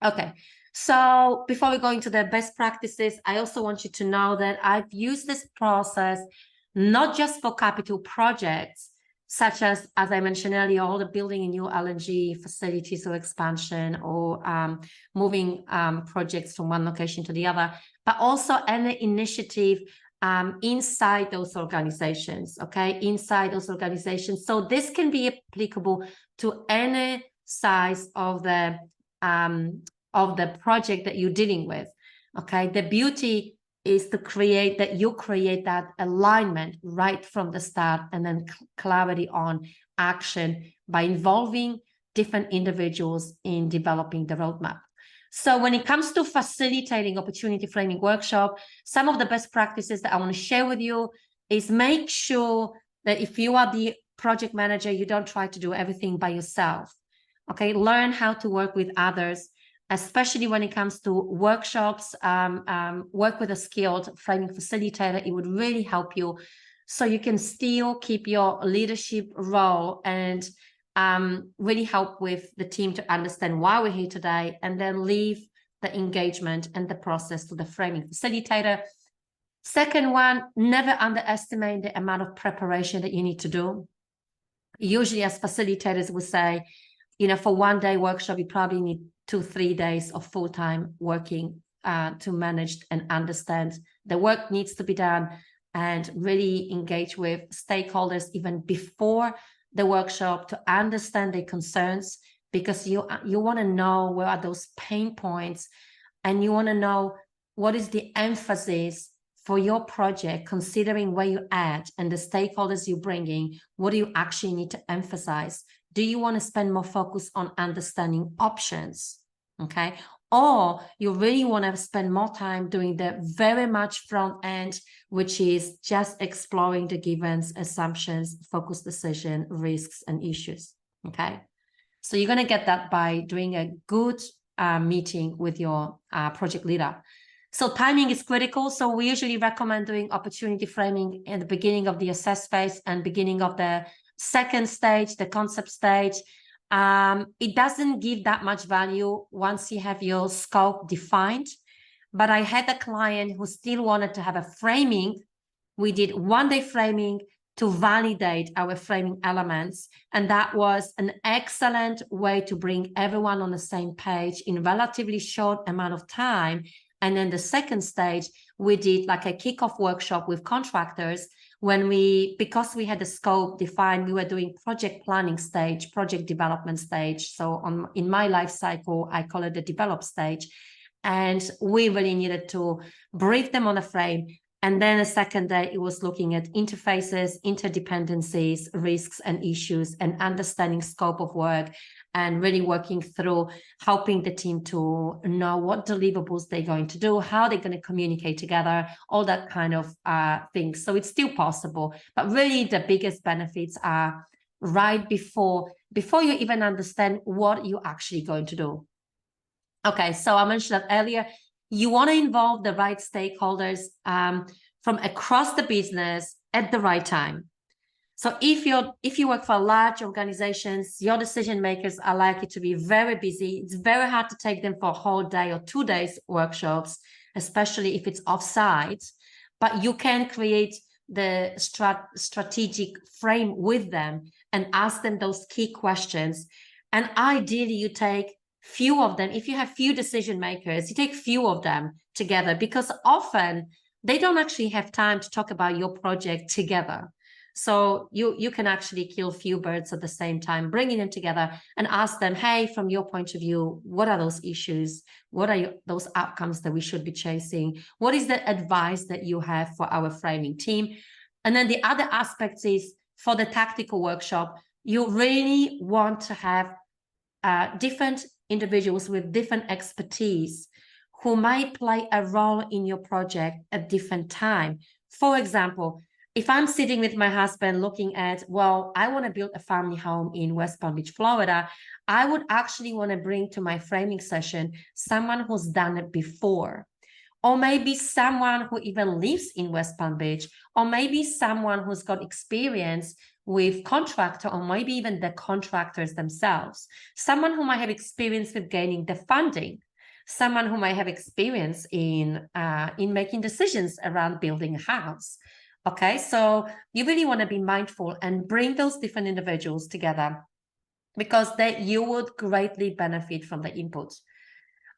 Okay, so before we go into the best practices, I also want you to know that I've used this process not just for capital projects, such as I mentioned earlier, all the building a new LNG facilities or expansion or moving projects from one location to the other, but also any initiative inside those organizations, okay, inside those organizations. So this can be applicable to any size of the project that you're dealing with, okay? The beauty is to create that alignment right from the start, and then clarity on action by involving different individuals in developing the roadmap. So when it comes to facilitating opportunity framing workshop, some of the best practices that I want to share with you is make sure that if you are the project manager, you don't try to do everything by yourself. Okay, learn how to work with others, especially when it comes to workshops. Work with a skilled framing facilitator. It would really help you, so you can still keep your leadership role and really help with the team to understand why we're here today, and then leave the engagement and the process to the framing facilitator. Second one, never underestimate the amount of preparation that you need to do. Usually as facilitators we say, for 1 day workshop, you probably need 2-3 days of full-time working to manage and understand the work needs to be done, and really engage with stakeholders even before the workshop to understand their concerns, because you want to know where are those pain points, and you want to know what is the emphasis for your project, considering where you're at and the stakeholders you're bringing. What do you actually need to emphasize? Do you want to spend more focus on understanding options, okay? Or you really want to spend more time doing the very much front end, which is just exploring the givens, assumptions, focus decision, risks, and issues, okay? So you're going to get that by doing a good meeting with your project leader. So timing is critical. So we usually recommend doing opportunity framing in the beginning of the assess phase and beginning of the second stage, the concept stage. It doesn't give that much value once you have your scope defined. But I had a client who still wanted to have a framing. We did 1 day framing to validate our framing elements. And that was an excellent way to bring everyone on the same page in a relatively short amount of time. And then the second stage, we did like a kickoff workshop with contractors because we had the scope defined, we were doing project planning stage, project development stage. So in my life cycle, I call it the develop stage. And we really needed to brief them on a frame. And then the second day, it was looking at interfaces, interdependencies, risks and issues, and understanding scope of work, and really working through helping the team to know what deliverables they're going to do, how they're going to communicate together, all that kind of things. So it's still possible, but really the biggest benefits are right before you even understand what you're actually going to do. Okay, so I mentioned that earlier. You want to involve the right stakeholders from across the business at the right time. So if you work for large organizations, your decision makers are likely to be very busy. It's very hard to take them for a whole day or 2 days workshops, especially if it's offsite. But you can create the strategic frame with them and ask them those key questions. And ideally, you take few of them. If you have few decision makers, you take few of them together, because often they don't actually have time to talk about your project together. So you can actually kill few birds at the same time, bringing them together and ask them, hey, from your point of view, what are those issues? What are those outcomes that we should be chasing? What is the advice that you have for our framing team? And then the other aspect is for the tactical workshop, you really want to have different individuals with different expertise who might play a role in your project at different time. For example, if I'm sitting with my husband looking at, well, I want to build a family home in West Palm Beach, Florida, I would actually want to bring to my framing session someone who's done it before. Or maybe someone who even lives in West Palm Beach, or maybe someone who's got experience with contractor, or maybe even the contractors themselves. Someone who might have experience with gaining the funding. Someone who might have experience in making decisions around building a house. Okay, so you really want to be mindful and bring those different individuals together, because you would greatly benefit from the input.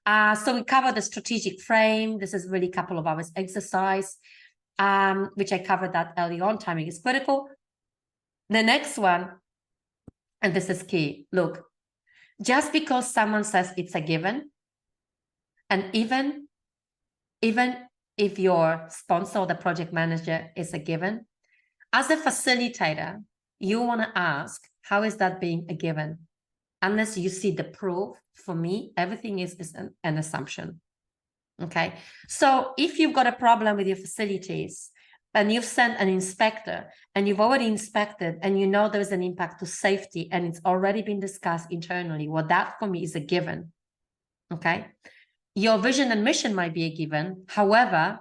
So we covered the strategic frame. This is really a couple of hours exercise, which I covered that early on. Timing is critical. The next one, and this is key. Look, just because someone says it's a given, and even if your sponsor or the project manager is a given, as a facilitator, you want to ask, how is that being a given? Unless you see the proof, for me, everything is an assumption. Okay, so if you've got a problem with your facilities and you've sent an inspector and you've already inspected and you know there's an impact to safety and it's already been discussed internally, well, that for me is a given. Okay, your vision and mission might be a given. However,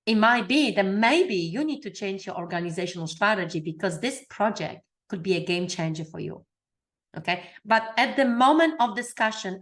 it might be that maybe you need to change your organizational strategy, because this project could be a game changer for you. Okay, but at the moment of discussion,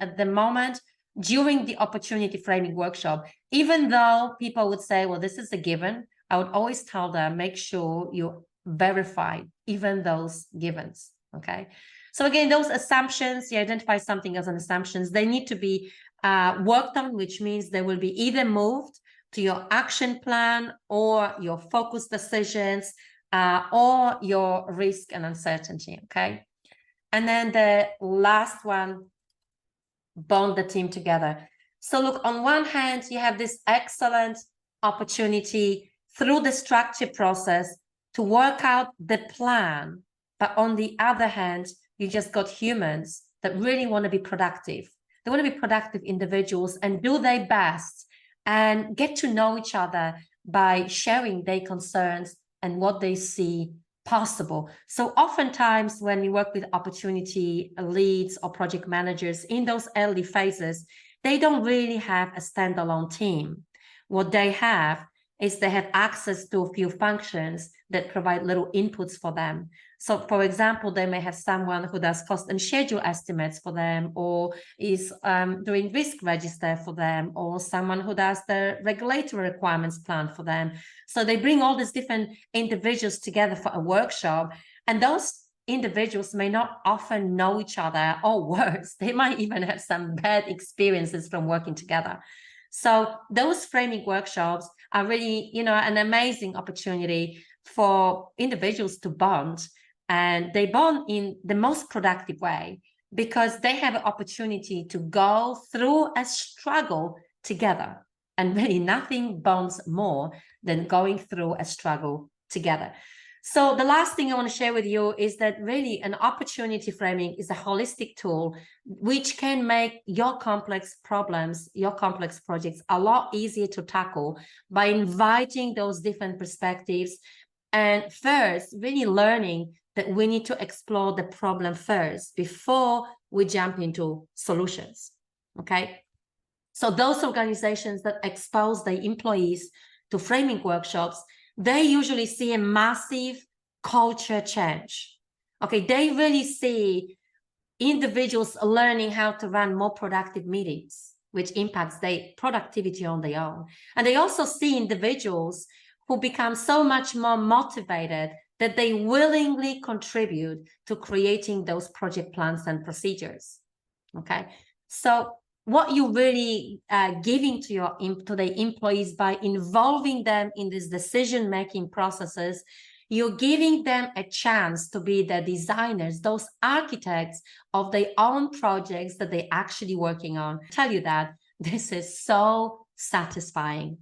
during the opportunity framing workshop, even though people would say, well, this is a given, I would always tell them, make sure you verify even those givens. Okay, so again, those assumptions, you identify something as an assumptions, they need to be worked on, which means they will be either moved to your action plan or your focus decisions or your risk and uncertainty. Okay. And then the last one, bond the team together. So look, on one hand, you have this excellent opportunity through the structure process to work out the plan. But on the other hand, you just got humans that really want to be productive. They want to be productive individuals and do their best and get to know each other by sharing their concerns and what they see possible. So oftentimes when we work with opportunity leads or project managers in those early phases, they don't really have a standalone team. What they have is they have access to a few functions that provide little inputs for them. So for example, they may have someone who does cost and schedule estimates for them, or is doing risk register for them, or someone who does the regulatory requirements plan for them. So they bring all these different individuals together for a workshop, and those individuals may not often know each other, or worse, they might even have some bad experiences from working together. So those framing workshops are really, an amazing opportunity for individuals to bond, and they bond in the most productive way because they have an opportunity to go through a struggle together. And really nothing bonds more than going through a struggle together. So the last thing I want to share with you is that really an opportunity framing is a holistic tool which can make your complex problems, your complex projects a lot easier to tackle by inviting those different perspectives. And first, really learning that we need to explore the problem first before we jump into solutions, okay? So those organizations that expose their employees to framing workshops, they usually see a massive culture change. Okay, they really see individuals learning how to run more productive meetings, which impacts their productivity on their own. And they also see individuals who become so much more motivated that they willingly contribute to creating those project plans and procedures. Okay, so what you really giving to the employees by involving them in these decision-making processes, you're giving them a chance to be the designers, those architects of their own projects that they're actually working on. I tell you that this is so satisfying.